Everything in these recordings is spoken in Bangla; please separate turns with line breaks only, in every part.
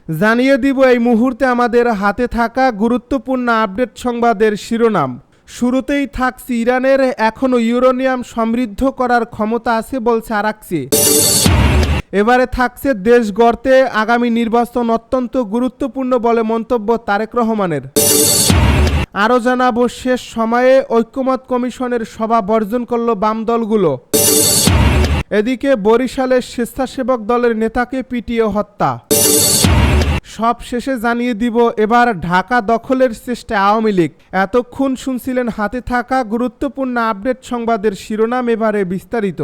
জানিয়ে দিব এই মুহূর্তে আমাদের হাতে থাকা গুরুত্বপূর্ণ আপডেট সংবাদের শিরোনাম। শুরুতেই থাকছে ইরানের এখনও ইউরেনিয়াম সমৃদ্ধ করার ক্ষমতা আছে বলছে আরাকচি। এবারে থাকছে দেশ গড়তে আগামী নির্বাচন অত্যন্ত গুরুত্বপূর্ণ বলে মন্তব্য তারেক রহমানের। আরও জানাবো শেষ সময়ে ঐক্যমত কমিশনের সভা বর্জন করল বাম দলগুলো। এদিকে বরিশালের স্বেচ্ছাসেবক দলের নেতাকে পিটিয়ে হত্যা। সব শেষে জানিয়ে দিব এবার ঢাকা দখলের চেষ্টা আওয়ামী লীগ। এতক্ষণ শুনছিলেন হাতে থাকা গুরুত্বপূর্ণ আপডেট সংবাদের শিরোনাম, এবারে বিস্তারিত।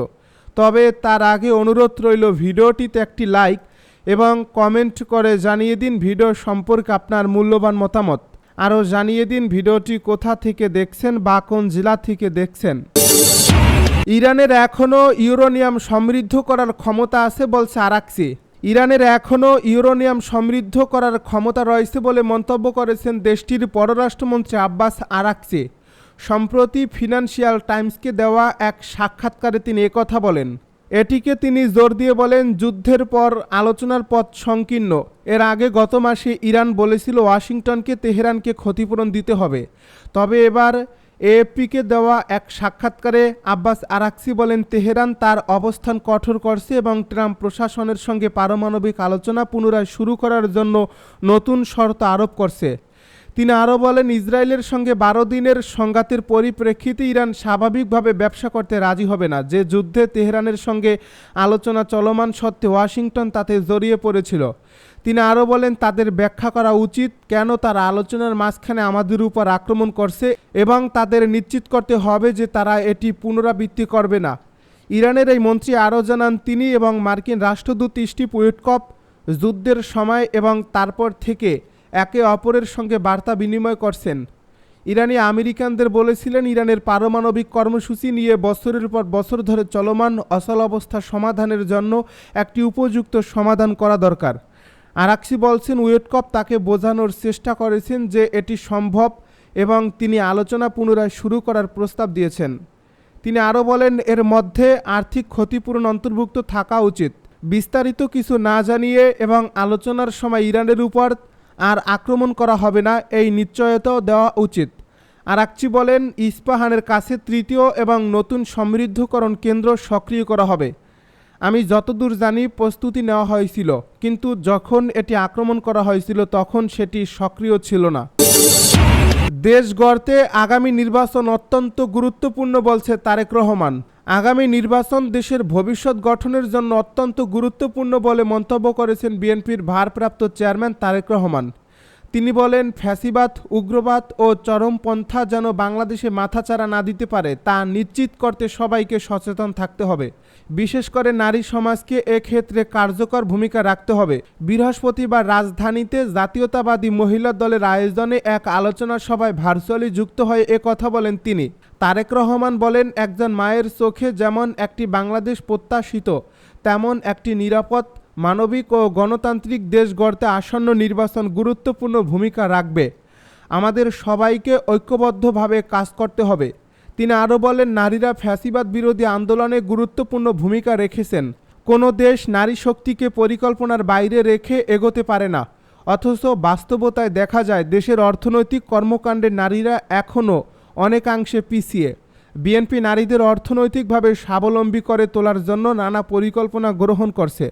তবে তার আগে অনুরোধ রইল ভিডিওটিতে একটি লাইক এবং কমেন্ট করে জানিয়ে দিন ভিডিও সম্পর্কে আপনার মূল্যবান মতামত। আরও জানিয়ে দিন ভিডিওটি কোথা থেকে দেখছেন বা কোন জেলা থেকে দেখছেন। ইরানের এখনও ইউরেনিয়াম সমৃদ্ধ করার ক্ষমতা আছে বলছে আরাকচি। ইরানের এখনও ইউরেনিয়াম সমৃদ্ধ করার ক্ষমতা রয়েছে বলে মন্তব্য করেছেন দেশটির পররাষ্ট্রমন্ত্রী আব্বাস আরাকচি। সম্প্রতি ফিনান্সিয়াল টাইমসকে দেওয়া এক সাক্ষাৎকারে তিনি একথা বলেন। এটিকে তিনি জোর দিয়ে বলেন, যুদ্ধের পর আলোচনার পথ সংকীর্ণ। এর আগে গত মাসে ইরান বলেছিল ওয়াশিংটনকে তেহরানকে ক্ষতিপূরণ দিতে হবে। তবে এবার এএফপিকে দেওয়া এক সাক্ষাৎকারে আব্বাস আরাকচি বলেন, তেহরান তার অবস্থান কঠোর করছে এবং ট্রাম্প প্রশাসনের সঙ্গে পারমাণবিক আলোচনা পুনরায় শুরু করার জন্য নতুন শর্ত আরোপ করছে। তিনি আরও বলেন, ইসরায়েলের সঙ্গে 12 দিনের সংঘাতের পরিপ্রেক্ষিতে ইরান স্বাভাবিকভাবে ব্যবসা করতে রাজি হবে না। যে যুদ্ধে তেহরানের সঙ্গে আলোচনা চলমান সত্ত্বেও ওয়াশিংটন তাতে জড়িয়ে পড়েছিল। তিনি আরও বলেন, তাদের ব্যাখ্যা করা উচিত কেন তারা আলোচনার মাঝখানে আমাদের উপর আক্রমণ করছে এবং তাদের নিশ্চিত করতে হবে যে তারা এটি পুনরাবৃত্তি করবে না। ইরানের এই মন্ত্রী আরও জানান, তিনি এবং মার্কিন রাষ্ট্রদূত স্টিভ উইটকফ যুদ্ধের সময় এবং তারপর থেকে একে অপরের সঙ্গে বার্তা বিনিময় করছেন। ইরানি আমেরিকানদের বলেছিলেন, ইরানের পারমাণবিক কর্মসূচি নিয়ে বছরের পর বছর ধরে চলমান অচলাবস্থা সমাধানের জন্য একটি উপযুক্ত সমাধান করা দরকার। আরাকচি বলছেন, উইটকফ তাকে বোঝানোর চেষ্টা করেছেন যে এটি সম্ভব এবং তিনি আলোচনা পুনরায় শুরু করার প্রস্তাব দিয়েছেন। তিনি আরও বলেন, এর মধ্যে আর্থিক ক্ষতিপূরণ অন্তর্ভুক্ত থাকা উচিত। বিস্তারিত কিছু না জানিয়ে এবং আলোচনার সময় ইরানের উপর আর আক্রমণ করা হবে না, এই নিশ্চয়তাও দেওয়া উচিত। আরাকচি বলেন, ইস্পাহানের কাছে তৃতীয় এবং নতুন সমৃদ্ধকরণ কেন্দ্র সক্রিয় করা হবে। আমি যতদূর জানি প্রস্তুতি নেওয়া হয়েছিল, কিন্তু যখন এটি আক্রমণ করা হয়েছিল তখন সেটি সক্রিয় ছিল না। দেশ গড়তে আগামী নির্বাচন অত্যন্ত গুরুত্বপূর্ণ বলছে তারেক রহমান। আগামী নির্বাচন দেশের ভবিষ্যৎ গঠনের জন্য অত্যন্ত গুরুত্বপূর্ণ বলে মন্তব্য করেছেন বিএনপির ভারপ্রাপ্ত চেয়ারম্যান তারেক রহমান। তিনি বলেন, ফ্যাসিবাদ, উগ্রবাদ ও চরমপন্থা যেন বাংলাদেশে মাথাচাড়া না দিতে পারে তা নিশ্চিত করতে সবাইকে সচেতন থাকতে হবে। বিশেষ করে নারী সমাজকে এক্ষেত্রে কার্যকর ভূমিকা রাখতে হবে। বৃহস্পতিবার রাজধানীতে জাতীয়তাবাদী মহিলা দলের আয়োজনে এক আলোচনা সভায় ভার্চুয়ালি যুক্ত হয়ে কথা বলেন তিনি। তারেক রহমান বলেন, একজন মায়ের চোখে যেমন একটি বাংলাদেশ প্রত্যাশিত, তেমন একটি নিরাপদ, মানবিক ও গণতান্ত্রিক দেশ গড়তে আসন্ন নির্বাচন গুরুত্বপূর্ণ ভূমিকা রাখবে। আমাদের সবাইকে ঐক্যবদ্ধভাবে কাজ করতে হবে। তিনি আরও বলেন, নারীরা ফ্যাসিবাদ বিরোধী আন্দোলনে গুরুত্বপূর্ণ ভূমিকা রেখেছেন। কোনো দেশ নারী শক্তিকে পরিকল্পনার বাইরে রেখে এগোতে পারে না। অথচ বাস্তবতায় দেখা যায় দেশের অর্থনৈতিক কর্মকাণ্ডে নারীরা এখনও অনেকাংশে পিছিয়ে। বিএনপি নারীদের অর্থনৈতিকভাবে স্বাবলম্বী করে তোলার জন্য নানা পরিকল্পনা গ্রহণ করছে।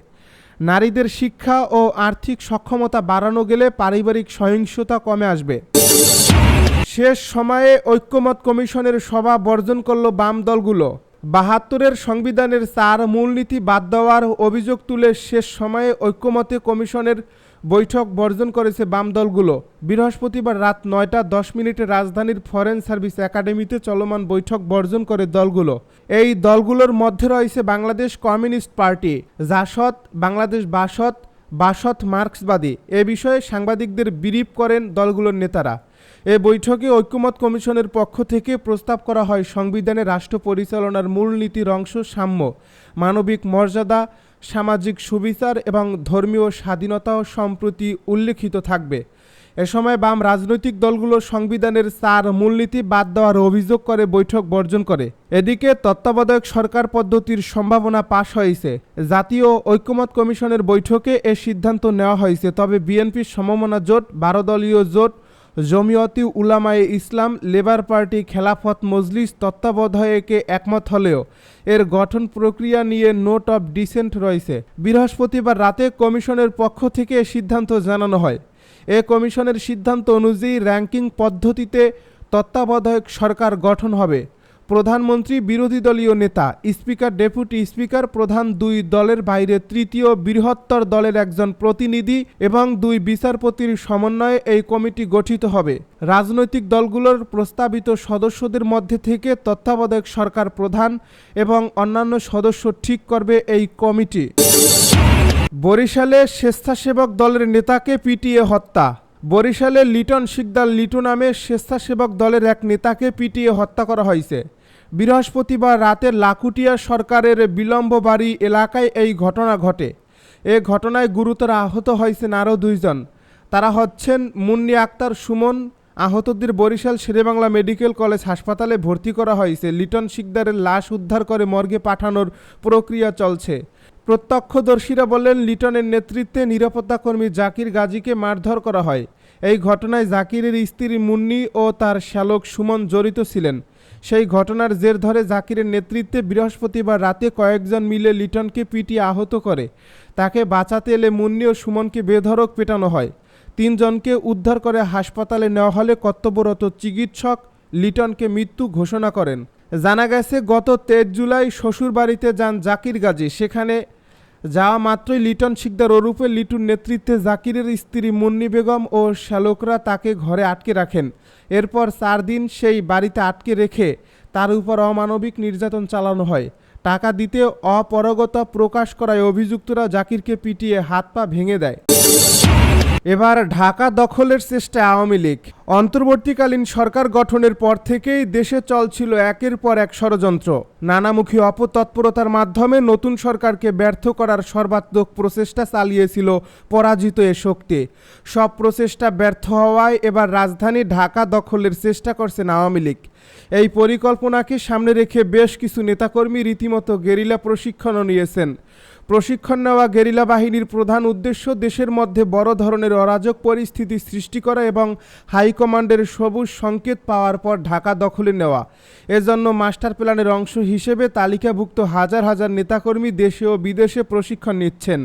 নারীদের শিক্ষা ও আর্থিক সক্ষমতা বাড়ানো গেলে পারিবারিক সহিংসতা কমে আসবে। শেষ সময়ে ঐক্যমত কমিশনের সভা বর্জন করল বাম দলগুলো। ৭২-এর সংবিধানের 4 মূলনীতি বাদ দেওয়ার অভিযোগ তুলে শেষ সময়ে ঐক্যমত কমিশনের বৈঠক বর্জন করেছে বাম দলগুলো। বৃহস্পতিবার রাত ৯টা ১০ রাজধানীর ফরেন সার্ভিস একাডেমিতে চলমান বৈঠক বর্জন করে দলগুলো। এই দলগুলোর মধ্যে রয়েছে বাংলাদেশ কমিউনিস্ট পার্টি, জাসদ, বাংলাদেশ বাসদ, বাসদ মার্ক্সবাদী। এ বিষয়ে সাংবাদিকদের ব্রিফ করেন দলগুলোর নেতারা। এ বৈঠকে ঐক্যমত কমিশনের পক্ষ থেকে প্রস্তাব করা হয়, সংবিধানে রাষ্ট্র পরিচালনার মূলনীতির অংশ সাম্য, মানবিক মর্যাদা, সামাজিক সুবিচার এবং ধর্মীয় স্বাধীনতাও সম্প্রতি উল্লেখিত থাকবে। এ সময় বাম রাজনৈতিক দলগুলো সংবিধানের 4 মূলনীতি বাদ দেওয়ার অভিযোগ করে বৈঠক বর্জন করে। এদিকে তত্ত্বাবধায়ক সরকার পদ্ধতির সম্ভাবনা পাশ হয়েছে। জাতীয় ঐকমত্য কমিশনের বৈঠকে এ সিদ্ধান্ত নেওয়া হয়েছে। তবে বিএনপির সমমনা জোট, 12 দলীয় জোট, জমিয়তে উলামায়ে ইসলাম, লেবার পার্টি, খেলাফত মজলিস তত্ত্বাবধায়কে একমত হলেও এর গঠন প্রক্রিয়া নিয়ে নোট অফ ডিসেন্ট রয়েছে। বৃহস্পতিবার রাতে কমিশনের পক্ষ থেকে এ সিদ্ধান্ত জানানো হয়। এ কমিশনের সিদ্ধান্ত অনুযায়ী র্যাঙ্কিং পদ্ধতিতে তত্ত্বাবধায়ক সরকার গঠন হবে। প্রধানমন্ত্রী, বিরোধী দলীয় নেতা, স্পিকার, ডেপুটি স্পিকার, প্রধান 2 দলের বাইরে তৃতীয় বৃহত্তর দলের একজন প্রতিনিধি এবং 2 বিচারপতির সমন্বয়ে এই কমিটি গঠিত হবে। রাজনৈতিক দলগুলোর প্রস্তাবিত সদস্যদের মধ্যে থেকে তত্ত্বাবধায়ক সরকার প্রধান এবং অন্যান্য সদস্য ঠিক করবে এই কমিটি। বরিশালে স্বেচ্ছাসেবক দলের নেতাকে পিটিয়ে হত্যা। বরিশালে লিটন শিকদার লিটু নামে স্বেচ্ছাসেবক দলের এক নেতাকে পিটিয়ে হত্যা করা হয়েছে। বৃহস্পতিবার রাতে লাকুটিয়া সরকারের বিলম্ব বাড়ি এলাকায় এই ঘটনা ঘটে। এ ঘটনায় গুরুতর আহত হয়েছেন আরও 2 জন। তারা হচ্ছেন মুন্নি আক্তার সুমন। আহতদের বরিশাল শেরেবাংলা মেডিকেল কলেজ হাসপাতালে ভর্তি করা হয়েছে। লিটন শিকদারের লাশ উদ্ধার করে মর্গে পাঠানোর প্রক্রিয়া চলছে। প্রত্যক্ষদর্শীরা বললেন, লিটনের নেতৃত্বে নিরাপত্তাকর্মী জাকির গাজীকে মারধর করা হয়। এই ঘটনায় জাকিরের স্ত্রী মুন্নি ও তার শ্যালক সুমন জড়িত ছিলেন। সেই ঘটনার জের ধরে জাকিরের নেতৃত্বে বৃহস্পতিবার রাতে কয়েকজন মিলে লিটনকে পিটিয়ে আহত করে। তাকে বাঁচাতে এলে মুন্নি ও সুমনকে বেধড়ক পেটানো হয়। 3 জনকে উদ্ধার করে হাসপাতালে নেওয়া হলে কর্তব্যরত চিকিৎসক লিটনকে মৃত্যু ঘোষণা করেন। জানা গেছে, গত 23 জুলাই শ্বশুর বাড়িতে যান জাকির গাজী। সেখানে যাওয়া মাত্রই লিটন শিকদার ওরূপে লিটুর নেতৃত্বে জাকিরের স্ত্রী মুন্নি বেগম ও শ্যালকরা তাকে ঘরে আটকে রাখেন। এরপর 4 দিন সেই বাড়িতে আটকে রেখে তার উপর অমানবিক নির্যাতন চালানো হয়। টাকা দিতে অপারগতা প্রকাশ করায় অভিযুক্তরা জাকিরকে পিটিয়ে হাত পা ভেঙে দেয়। এবার ঢাকা দখলের চেষ্টা আওয়ামী লীগ। অন্তর্বর্তীকালীন সরকার গঠনের পর থেকেই দেশে চলছিল একের পর এক ষড়যন্ত্র। নানামুখী অপতৎপরতার মাধ্যমে নতুন সরকারকে ব্যর্থ করার সর্বাত্মক প্রচেষ্টা চালিয়েছিল পরাজিত এ শক্তি। সব প্রচেষ্টা ব্যর্থ হওয়ায় এবার রাজধানী ঢাকা দখলের চেষ্টা করছেন আওয়ামী লীগ। এই পরিকল্পনাকে সামনে রেখে বেশ কিছু নেতাকর্মী রীতিমতো গেরিলা প্রশিক্ষণও নিয়েছেন। প্রশিক্ষণ নেওয়া গেরিলা বাহিনীর প্রধান উদ্দেশ্য দেশের মধ্যে বড় ধরনের অরাজক পরিস্থিতি সৃষ্টি করা এবং হাইকমান্ডের সবুজ সংকেত পাওয়ার পর ঢাকা দখলে নেওয়া। এজন্য মাস্টার প্ল্যানের অংশ হিসেবে তালিকাভুক্ত হাজার হাজার নেতাকর্মী দেশে ও বিদেশে প্রশিক্ষণ নিচ্ছেন।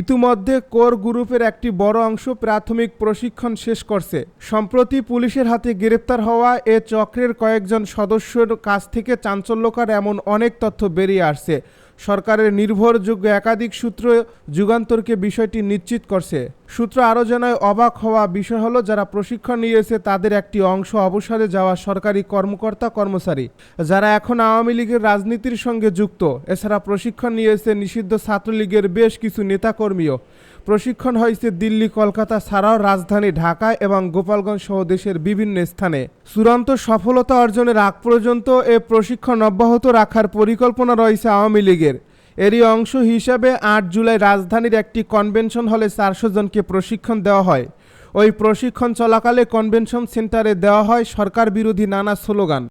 ইতিমধ্যে কোর গ্রুপের একটি বড় অংশ প্রাথমিক প্রশিক্ষণ শেষ করছে। সম্প্রতি পুলিশের হাতে গ্রেপ্তার হওয়া এ চক্রের কয়েকজন সদস্যের কাছ থেকে চাঞ্চল্যকর এমন অনেক তথ্য বেরিয়ে আসছে। সরকারের নির্ভরযোগ্য একাধিক সূত্র যুগান্তরকে বিষয়টি নিশ্চিত করছে। সূত্র আরও জানায়, অবাক হওয়া বিষয় হলো, যারা প্রশিক্ষণ নিয়েছে তাদের একটি অংশ অবসরে যাওয়া সরকারি কর্মকর্তা কর্মচারী, যারা এখন আওয়ামী লীগের রাজনীতির সঙ্গে যুক্ত। এছাড়া প্রশিক্ষণ নিয়েছে নিষিদ্ধ ছাত্রলীগের বেশ কিছু নেতাকর্মীও। প্রশিক্ষণ হয়েছে দিল্লি, কলকাতা ছাড়াও রাজধানী ঢাকা এবং গোপালগঞ্জ সহ দেশের বিভিন্ন স্থানে। চূড়ান্ত সফলতা অর্জনের আগ পর্যন্ত এ প্রশিক্ষণ অব্যাহত রাখার পরিকল্পনা রয়েছে আওয়ামী লীগের। এরই অংশ হিসাবে 8 জুলাই রাজধানীর একটি কনভেনশন হলে 400 জনকে প্রশিক্ষণ দেওয়া হয়। ওই প্রশিক্ষণ চলাকালে কনভেনশন সেন্টারে দেওয়া হয় সরকার বিরোধী নানা স্লোগান।